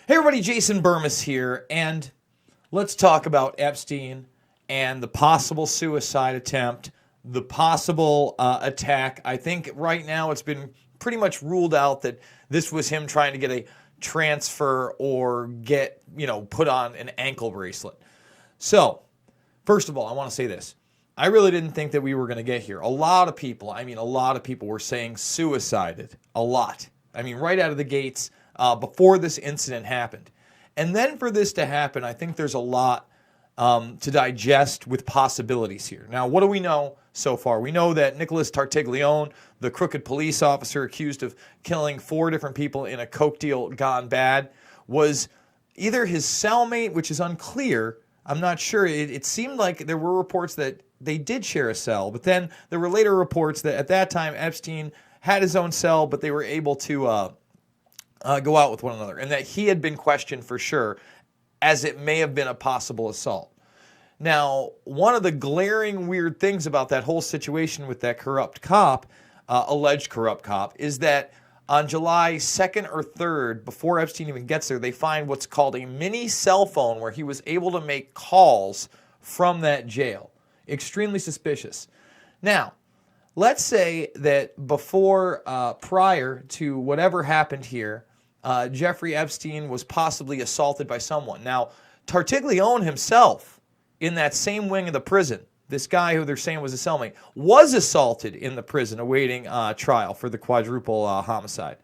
Hey everybody, Jason Burmis here, and let's talk about Epstein and the possible suicide attempt, the possible attack. I think right now it's been pretty much ruled out that this was him trying to get a transfer or get, put on an ankle bracelet. So, first of all, I want to say this. I really didn't think that we were going to get here. A lot of people were saying suicided. A lot. Right out of the gates. Before this incident happened. And then for this to happen, I think there's a lot to digest with possibilities here. Now, what do we know so far? We know that Nicholas Tartaglione, the crooked police officer accused of killing 4 different people in a coke deal gone bad, was either his cellmate, which is unclear. I'm not sure. It seemed like there were reports that they did share a cell, but then there were later reports that at that time Epstein had his own cell, but they were able to go out with one another, and that he had been questioned for sure, as it may have been a possible assault. Now, one of the glaring weird things about that whole situation with that corrupt cop, alleged corrupt cop, is that on July 2nd or 3rd, before Epstein even gets there, they find what's called a mini cell phone where he was able to make calls from that jail. Extremely suspicious. Now, let's say that before, prior to whatever happened here, Jeffrey Epstein was possibly assaulted by someone. Now, Tartaglione himself, in that same wing of the prison, this guy who they're saying was a cellmate, was assaulted in the prison awaiting trial for the quadruple homicide.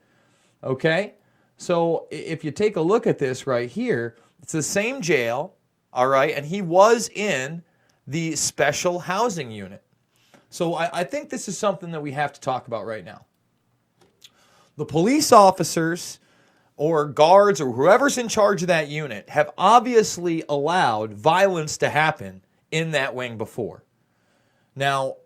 Okay? So if you take a look at this right here, it's the same jail, all right, and he was in the special housing unit. So I think this is something that we have to talk about right now. The police officers or guards or whoever's in charge of that unit have obviously allowed violence to happen in that wing before. Now,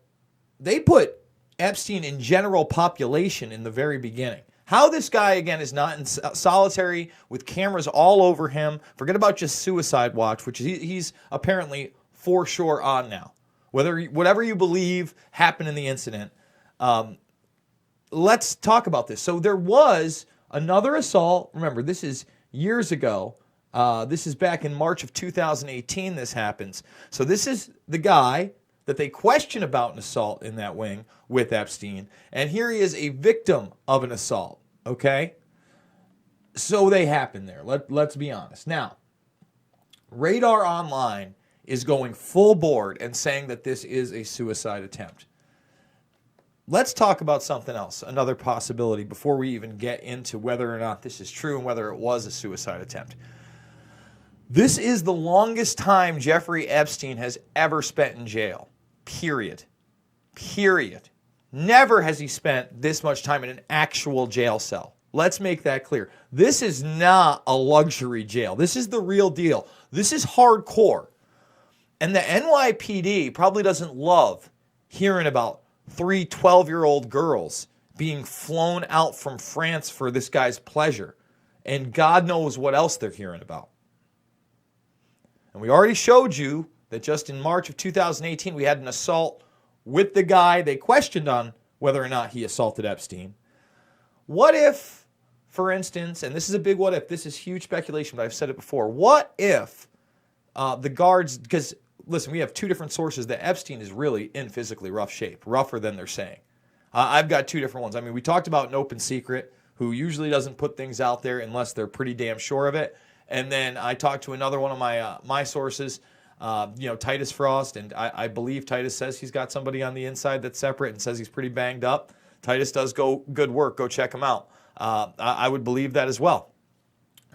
they put Epstein in general population in the very beginning. How this guy, again, is not in solitary with cameras all over him. Forget about just suicide watch, which he's apparently for sure on now. Whatever you believe happened in the incident, let's talk about this. So there was another assault. Remember, this is years ago. This is back in March of 2018 this happens. So this is the guy that they question about an assault in that wing with Epstein. And here he is, a victim of an assault. Okay? So they happen there. Let's be honest. Now, Radar Online is going full board and saying that this is a suicide attempt. Let's talk about something else, another possibility, before we even get into whether or not this is true and whether it was a suicide attempt. This is the longest time Jeffrey Epstein has ever spent in jail. Period. Period. Never has he spent this much time in an actual jail cell. Let's make that clear. This is not a luxury jail. This is the real deal. This is hardcore. And the NYPD probably doesn't love hearing about 3 12-year-old girls being flown out from France for this guy's pleasure. And God knows what else they're hearing about. And we already showed you that just in March of 2018, we had an assault with the guy they questioned on whether or not he assaulted Epstein. What if, for instance, and this is a big what if, this is huge speculation, but I've said it before, what if the guards, because listen, we have 2 different sources that Epstein is really in physically rough shape, rougher than they're saying. I've got 2 different ones. we talked about an open secret who usually doesn't put things out there unless they're pretty damn sure of it. And then I talked to another one of my sources, Titus Frost, and I believe Titus says he's got somebody on the inside that's separate and says he's pretty banged up. Titus does good work. Go check him out. I would believe that as well.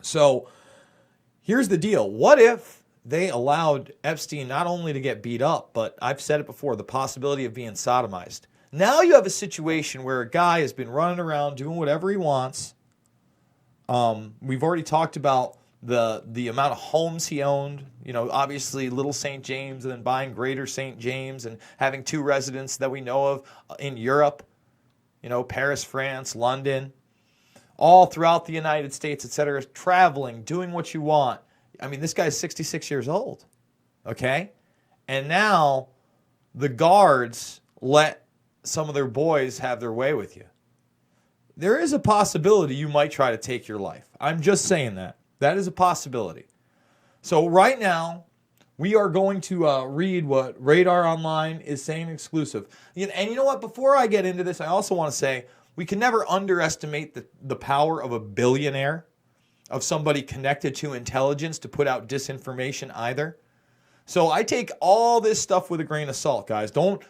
So here's the deal. What if they allowed Epstein not only to get beat up, but I've said it before, the possibility of being sodomized. Now you have a situation where a guy has been running around doing whatever he wants. We've already talked about the amount of homes he owned, obviously Little St. James and then buying Greater St. James and having 2 residents that we know of in Europe, Paris, France, London, all throughout the United States, etc., traveling, doing what you want. This guy's 66 years old, okay? And now the guards let some of their boys have their way with you. There is a possibility you might try to take your life. I'm just saying that. That is a possibility. So right now, we are going to read what Radar Online is saying exclusive. And you know what? Before I get into this, I also want to say we can never underestimate the power of a billionaire, of somebody connected to intelligence to put out disinformation either. So I take all this stuff with a grain of salt, guys. Don't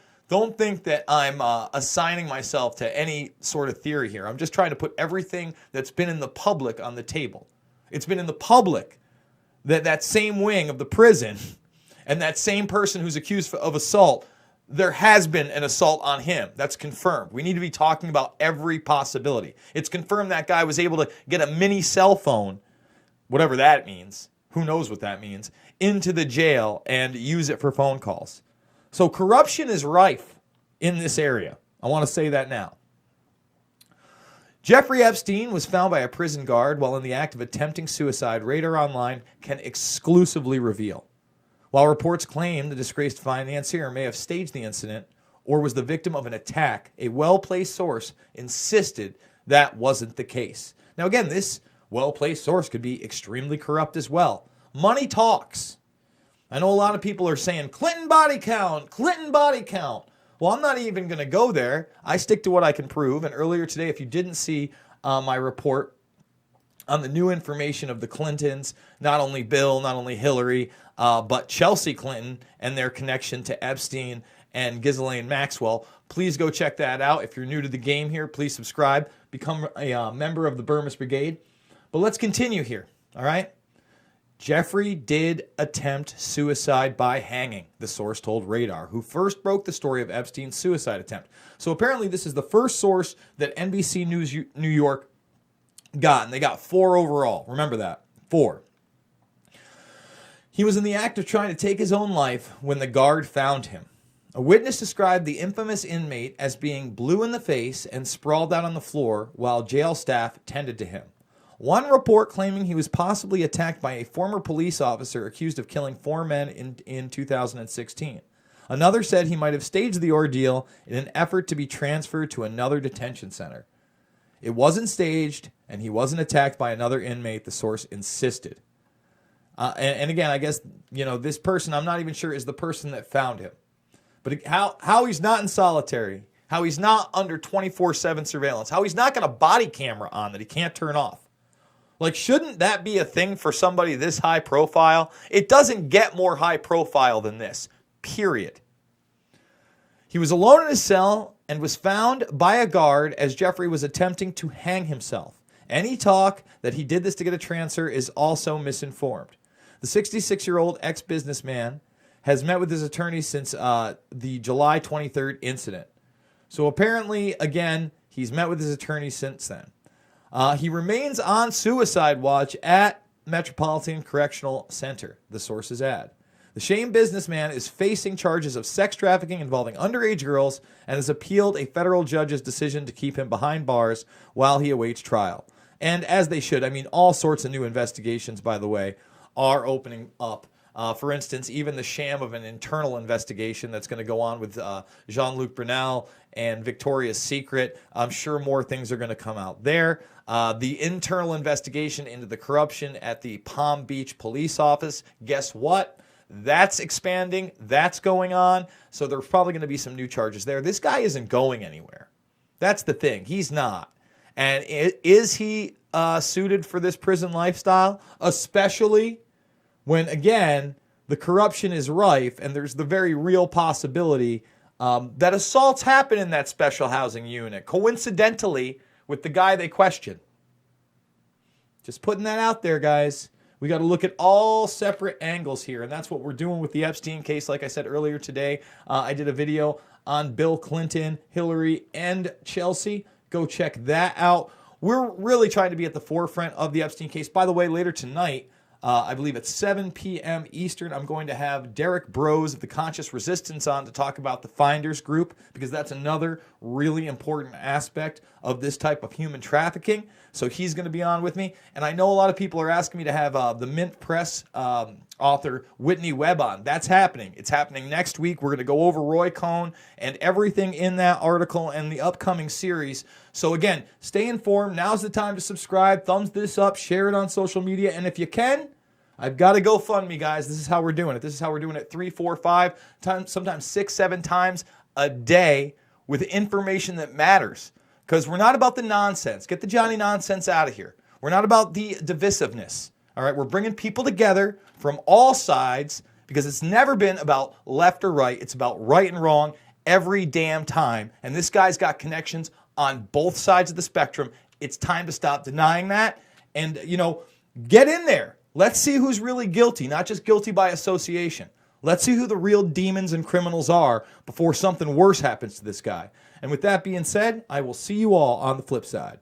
think that I'm assigning myself to any sort of theory here. I'm just trying to put everything that's been in the public on the table. It's been in the public that same wing of the prison and that same person who's accused of assault, there has been an assault on him. That's confirmed. We need to be talking about every possibility. It's confirmed that guy was able to get a mini cell phone, whatever that means, who knows what that means, into the jail and use it for phone calls. So corruption is rife in this area. I want to say that now. Jeffrey Epstein was found by a prison guard while in the act of attempting suicide, Radar Online can exclusively reveal. While reports claim the disgraced financier may have staged the incident or was the victim of an attack, a well-placed source insisted that wasn't the case. Now again, this well-placed source could be extremely corrupt as well. Money talks. I know a lot of people are saying, Clinton body count, Clinton body count. Well, I'm not even going to go there. I stick to what I can prove. And earlier today, if you didn't see my report on the new information of the Clintons, not only Bill, not only Hillary, but Chelsea Clinton and their connection to Epstein and Ghislaine Maxwell, please go check that out. If you're new to the game here, please subscribe, become a member of the Burmese Brigade. But let's continue here, all right? Jeffrey did attempt suicide by hanging, the source told Radar, who first broke the story of Epstein's suicide attempt. So apparently this is the first source that NBC News New York got, and they got 4 overall. Remember that, 4. He was in the act of trying to take his own life when the guard found him. A witness described the infamous inmate as being blue in the face and sprawled out on the floor while jail staff tended to him. One report claiming he was possibly attacked by a former police officer accused of killing 4 men in 2016. Another said he might have staged the ordeal in an effort to be transferred to another detention center. It wasn't staged, and he wasn't attacked by another inmate, the source insisted. And again, I guess, this person, I'm not even sure, is the person that found him. But how he's not in solitary, how he's not under 24/7 surveillance, how he's not got a body camera on that he can't turn off. Like, shouldn't that be a thing for somebody this high profile? It doesn't get more high profile than this, period. He was alone in his cell and was found by a guard as Jeffrey was attempting to hang himself. Any talk that he did this to get a transfer is also misinformed. The 66-year-old ex-businessman has met with his attorney since the July 23rd incident. So apparently, again, he's met with his attorney since then. He remains on suicide watch at Metropolitan Correctional Center, the sources add. The shamed businessman is facing charges of sex trafficking involving underage girls and has appealed a federal judge's decision to keep him behind bars while he awaits trial. And as they should, all sorts of new investigations, by the way, are opening up. For instance, even the sham of an internal investigation that's going to go on with Jean-Luc Brunel and Victoria's Secret. I'm sure more things are going to come out there. The internal investigation into the corruption at the Palm Beach police office, guess what? That's expanding. That's going on. So there's probably going to be some new charges there. This guy isn't going anywhere. That's the thing. He's not. And is he suited for this prison lifestyle? Especially when, again, the corruption is rife and there's the very real possibility that assaults happen in that special housing unit, coincidentally with the guy they question. Just putting that out there, guys. We got to look at all separate angles here, and that's what we're doing with the Epstein case. Like I said earlier today, I did a video on Bill Clinton, Hillary, and Chelsea. Go check that out. We're really trying to be at the forefront of the Epstein case. By the way, later tonight, I believe at 7 p.m. Eastern, I'm going to have Derek Bros of the Conscious Resistance on to talk about the Finders Group, because that's another really important aspect of this type of human trafficking. So he's going to be on with me. And I know a lot of people are asking me to have the Mint Press author Whitney Webb on. That's happening. It's happening next week. We're going to go over Roy Cohn and everything in that article and the upcoming series. So again, stay informed. Now's the time to subscribe. Thumbs this up. Share it on social media. And if you can, I've got to GoFundMe, guys. This is how we're doing it. This is how we're doing it 3, 4, 5 times, sometimes 6, 7 times a day with information that matters. Because we're not about the nonsense. Get the Johnny nonsense out of here. We're not about the divisiveness. All right, we're bringing people together from all sides because it's never been about left or right. It's about right and wrong every damn time. And this guy's got connections on both sides of the spectrum. It's time to stop denying that and, get in there. Let's see who's really guilty, not just guilty by association. Let's see who the real demons and criminals are before something worse happens to this guy. And with that being said, I will see you all on the flip side.